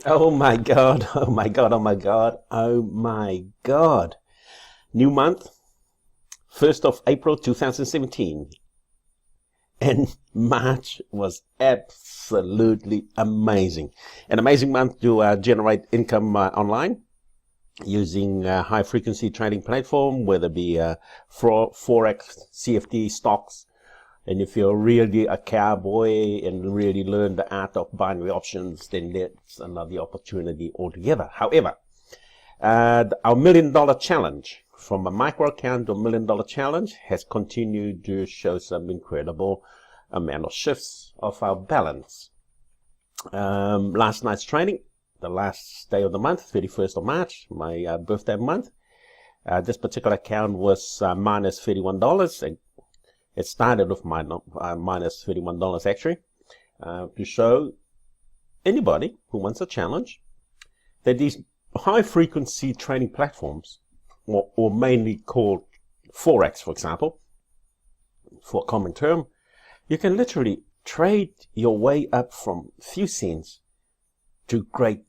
Oh my God, oh my God, oh my God, oh my God. New month, 1st of April 2017. And March was absolutely amazing. An amazing month to generate income online using high frequency trading platform, whether it be Forex, CFD, stocks. And if you're really a cowboy and really learn the art of binary options, then that's another opportunity altogether. However, our $1 million challenge, from a micro account to $1 million challenge, has continued to show some incredible amount of shifts of our balance. Last night's trading, the last day of the month, 31st of March, my birthday month, this particular account was minus $31. And it started with minus $31 actually, to show anybody who wants a challenge that these high frequency trading platforms, or mainly called Forex, for example, for a common term, you can literally trade your way up from few cents to great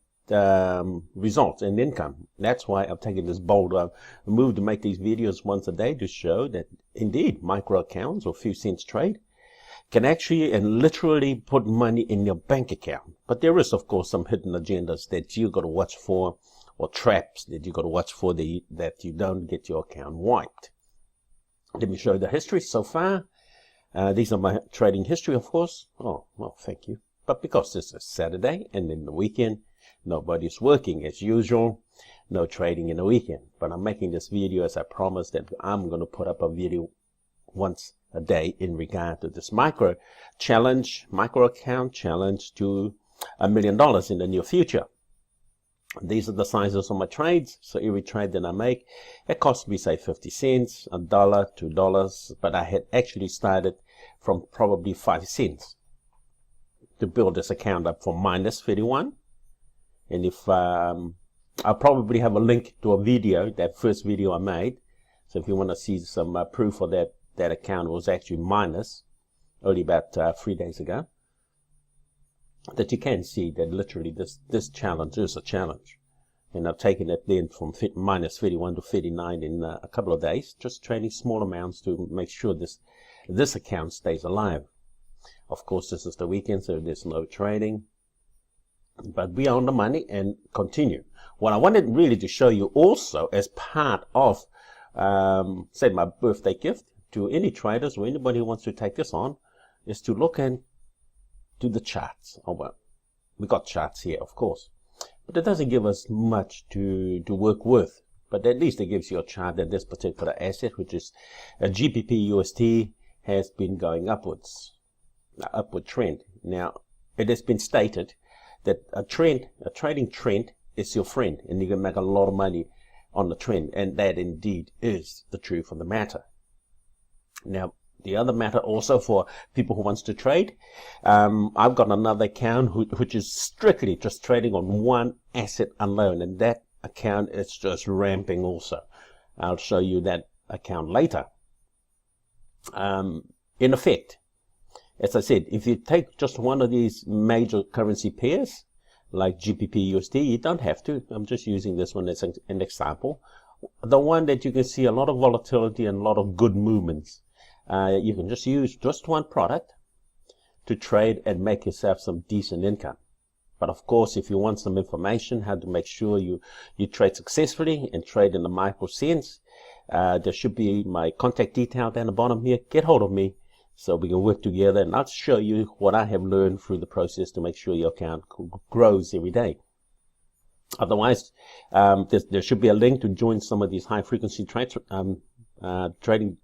results and income. That's why I'm taking this bold move to make these videos once a day to show that indeed micro accounts or few cents trade can actually and literally put money in your bank account. But there is, of course, some hidden agendas that you got to watch for, or traps that you got to watch for, that you don't get your account wiped. Let me show you the history so far. These are my trading history, of course. Oh, well, thank you. But because this is Saturday and in the weekend, nobody's working as usual, no trading in the weekend. But I'm making this video as I promised that I'm going to put up a video once a day in regard to this micro account challenge to $1 million in the near future. These are the sizes of my trades. So every trade that I make, it costs me, say, 50 cents, $1, $2, but I had actually started from probably 5 cents to build this account up from minus 31. And if I'll probably have a link to a video, that first video I made. So if you want to see some proof of that account was actually minus only about 3 days ago, that you can see that literally this challenge is a challenge. And I've taken it then from minus 31 to 39 in a couple of days, just trading small amounts to make sure this account stays alive. Of course, this is the weekend, so there's no trading. But we are on the money and continue. What I wanted really to show you also as part of, say, my birthday gift to any traders or anybody who wants to take this on, is to look into the charts. Oh, well, we got charts here, of course. But it doesn't give us much to work with. But at least it gives you a chart that this particular asset, which is a GBP USD, has been going upwards, upward trend. Now, it has been stated that a trading trend is your friend, and you can make a lot of money on the trend, and that indeed is the truth of the matter. Now, the other matter also for people who wants to trade, I've got another account which is strictly just trading on one asset alone, and that account is just ramping also. I'll show you that account later. In effect, as I said, if you take just one of these major currency pairs, like GBP USD, you don't have to. I'm just using this one as an example. The one that you can see a lot of volatility and a lot of good movements. You can just use just one product to trade and make yourself some decent income. But of course, if you want some information how to make sure you trade successfully and trade in the micro sense, there should be my contact detail down the bottom here. Get hold of me so we can work together, and I'll show you what I have learned through the process to make sure your account grows every day. Otherwise, there should be a link to join some of these high frequency trading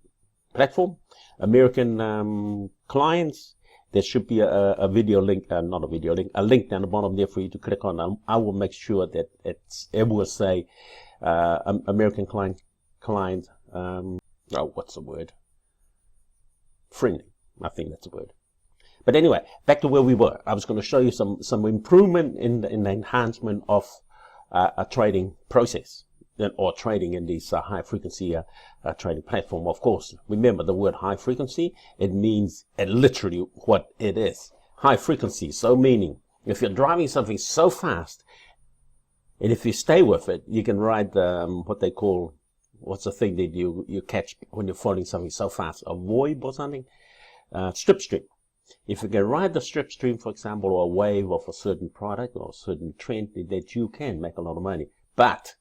platform. American clients, there should be a video link, not a video link, a link down the bottom there for you to click on. I will make sure that it will say American client, oh, what's the word? Friendly. I think that's a word. But anyway, back to where we were. I was going to show you some improvement in the enhancement of a trading process, or trading in these high frequency trading platform. Of course, remember the word high frequency, it means literally what it is. High frequency, so meaning if you're driving something so fast And if you stay with it, you can ride the, what they call, what's the thing that you catch when you're following something so fast, a wave or something, strip stream. If you can ride the strip stream, for example, or a wave of a certain product or a certain trend, that you can make a lot of money. But,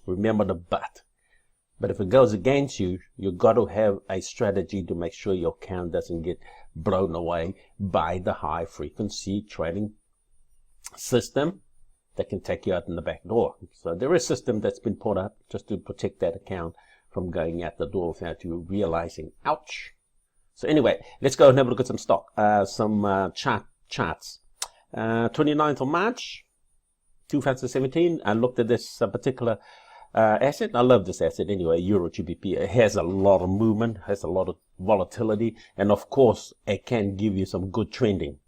remember the but. But if it goes against you, you've got to have a strategy to make sure your account doesn't get blown away by the high frequency trading system that can take you out in the back door. So there is a system that's been put up just to protect that account from going out the door without you realizing, ouch. So anyway, let's go and have a look at some stock, some charts. 29th of March, 2017, I looked at this particular asset. I love this asset anyway, Euro GBP. It has a lot of movement, has a lot of volatility, and of course, it can give you some good trending.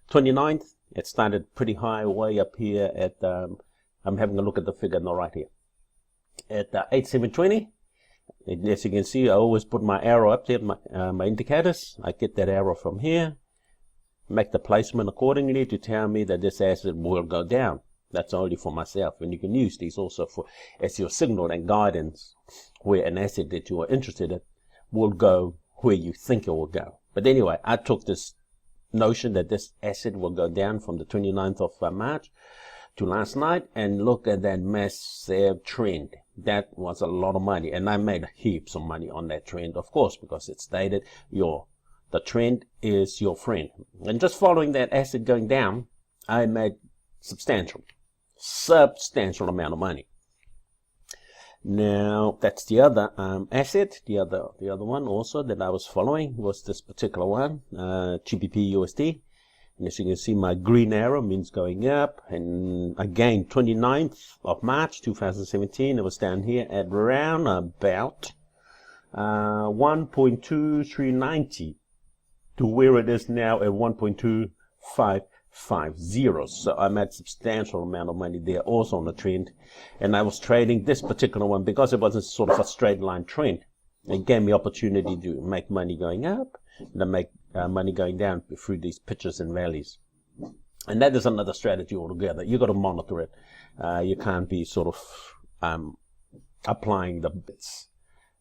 29th, it started pretty high, way up here at, I'm having a look at the figure on the right here, at 8720. And as you can see, I always put my arrow up there, my indicators. I get that arrow from here, make the placement accordingly to tell me that this asset will go down. That's only for myself, and you can use these also for as your signal and guidance where an asset that you are interested in will go where you think it will go. But anyway, I took this notion that this asset will go down from the 29th of March to last night, and look at that massive trend. That was a lot of money, and I made heaps of money on that trend, of course, because it stated the trend is your friend. And just following that asset going down, I made substantial amount of money. Now that's the other asset. The other one also that I was following was this particular one, GBP USD. And as you can see, my green arrow means going up. And again, 29th of March 2017, it was down here at around about 1.2390 to where it is now at 1.2550. So I made substantial amount of money there also on the trend. And I was trading this particular one because it wasn't sort of a straight line trend. It gave me opportunity to make money going up and to make money going down through these pitches and valleys. And that is another strategy altogether. You got to monitor it. You can't be sort of applying the bits.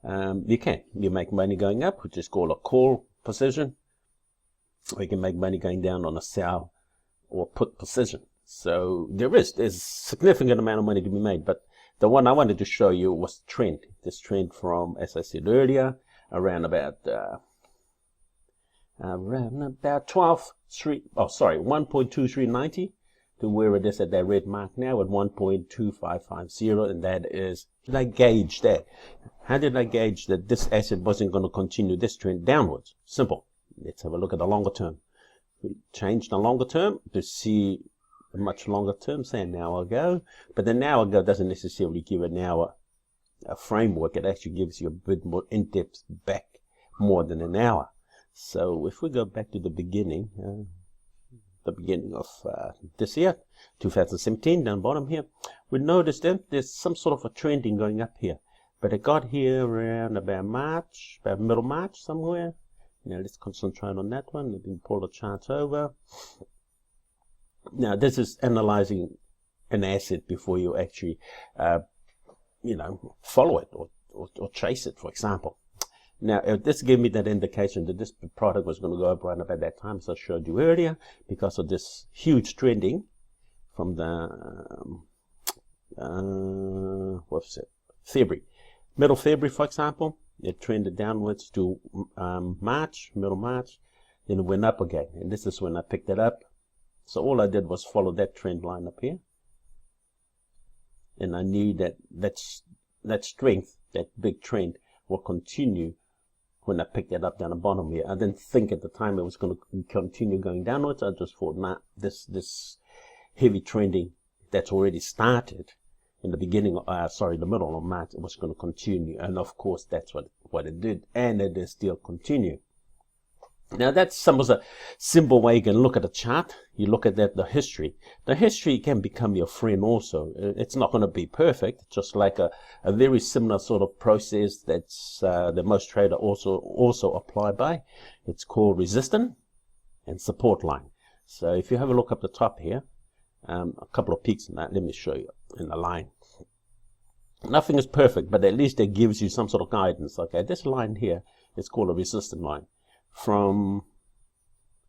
You make money going up, which is called a call position, or you can make money going down on a sell or put position. So there's significant amount of money to be made, but the one I wanted to show you was the trend. This trend from, as I said earlier, around about 1.2390 to where it is at that red mark now at 1.2550, and that is, did I gauge that? How did I gauge that this asset wasn't going to continue this trend downwards? Simple. Let's have a look at the longer term. We changed the longer term to see a much longer term, say an hour ago, but an hour ago doesn't necessarily give an hour a framework. It actually gives you a bit more in-depth back more than an hour. So if we go back to the beginning of this year, 2017, down bottom here, we notice that there's some sort of a trending going up here. But it got here around about March, about middle March somewhere. Now let's concentrate on that one. Let me pull the charts over. Now this is analyzing an asset before you actually, follow it or chase it, for example. Now, this gave me that indication that this product was going to go up right about that time, as I showed you earlier, because of this huge trending from the, February. Middle February, for example, it trended downwards to middle March, then it went up again. And this is when I picked it up. So all I did was follow that trend line up here. And I knew that strength, that big trend, will continue when I picked it up down the bottom here. I didn't think at the time it was going to continue going downwards. I just thought, nah, this heavy trending that's already started in the beginning, the middle of March, it was going to continue. And of course, that's what it did. And it is still continuing. Now that's some of the simple way you can look at a chart. You look at the history. The history can become your friend also. It's not going to be perfect, just like a very similar sort of process that's the most traders also apply by. It's called resistance and support line. So if you have a look up the top here, a couple of peaks in that. Let me show you in the line. Nothing is perfect, but at least it gives you some sort of guidance. Okay, this line here is called a resistance line. From,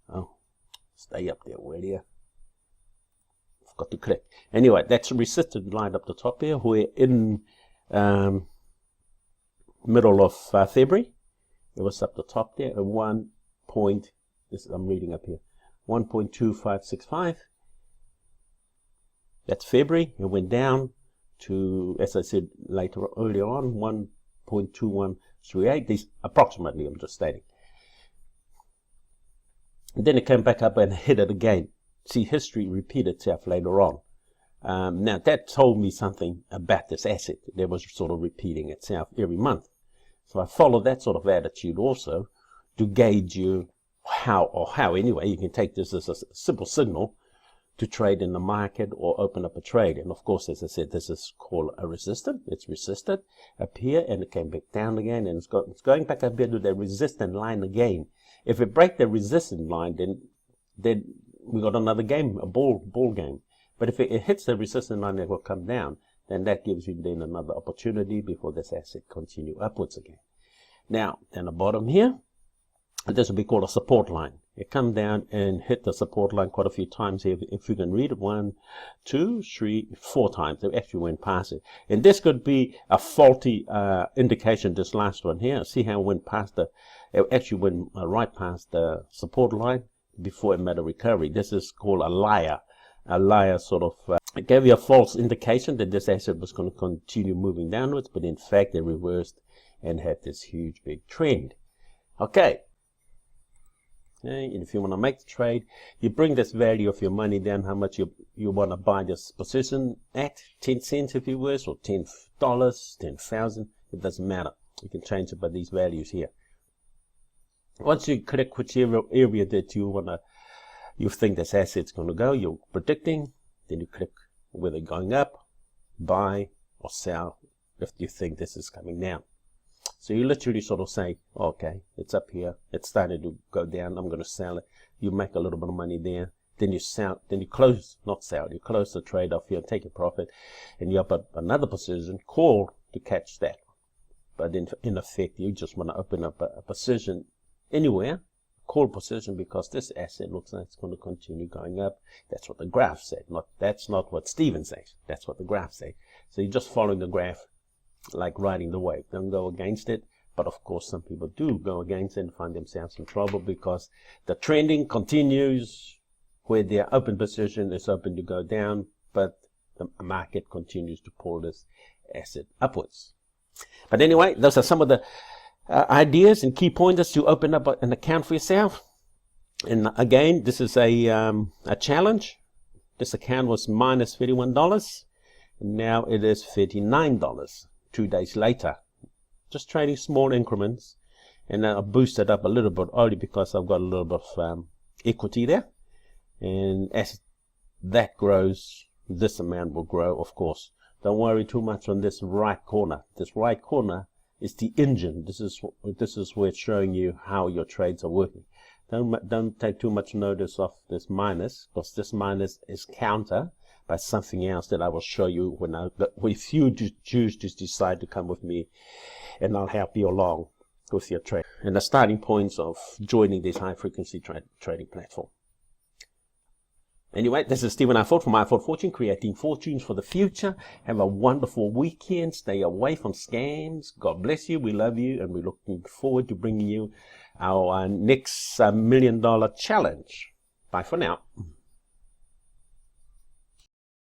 oh, stay up there, will you? Forgot to click. Anyway, that's a resistance line up the top here. We're in middle of February. It was up the top there at 1 point, this I'm reading up here, 1.2565. That's February. It went down to, as I said earlier on, 1.2138. These approximately, I'm just stating. And then it came back up and hit it again. See, history repeated itself later on. Now that told me something about this asset. That was sort of repeating itself every month. So I followed that sort of attitude also to gauge you how anyway you can take this as a simple signal to trade in the market or open up a trade. And of course, as I said, this is called a resistance. It's resisted up here and it came back down again, and it's going back up here to the resistance line again. If it breaks the resistance line, then we got another game, a ball game. But if it hits the resistance line, it will come down. Then that gives you then another opportunity before this asset continue upwards again. Now, in the bottom here, this will be called a support line. It come down and hit the support line quite a few times here. If you can read it, 1, 2, 3, 4 times. It actually went past it. And this could be a faulty indication, this last one here. See how it went past it actually went right past the support line before it made a recovery. This is called a liar. A liar sort of, it gave you a false indication that this asset was going to continue moving downwards, but in fact it reversed and had this huge big trend. Okay. And if you want to make the trade, you bring this value of your money down, how much you want to buy this position at, 10 cents if you wish, or $10, 10,000, it doesn't matter. You can change it by these values here. Once you click whichever area that you think this asset's going to go, you're predicting, then you click whether going up, buy, or sell if you think this is coming down. So you literally sort of say, okay, it's up here, it's starting to go down, I'm going to sell it. You make a little bit of money there, then you sell, then you close, not sell, you close the trade off here, take your profit, and you open another position, call to catch that. But in effect, you just want to open up a position anywhere, call position, because this asset looks like it's going to continue going up. That's what the graph said. That's not what Steven says. That's what the graph says. So you're just following the graph, like riding the wave. Don't go against it. But of course, some people do go against it and find themselves in trouble because the trending continues where their open position is open to go down, but the market continues to pull this asset upwards. But anyway, those are some of the ideas and key pointers to open up an account for yourself. And again, this is a challenge. This account was minus $31, and now it is $39 2 days later. Just trading small increments, and I'll boost it up a little bit only because I've got a little bit of equity there. And as that grows, this amount will grow, of course. Don't worry too much on this right corner. This right corner is the engine. This is where it's showing you how your trades are working. Don't take too much notice of this minus, because this minus is counter by something else that I will show you if you choose to decide to come with me, and I'll help you along with your trade and the starting points of joining this high frequency trading platform. Anyway, this is Stephen iFord from iFord Fortune, creating fortunes for the future. Have a wonderful weekend. Stay away from scams. God bless you. We love you, and we're looking forward to bringing you our next $1 million challenge. Bye for now.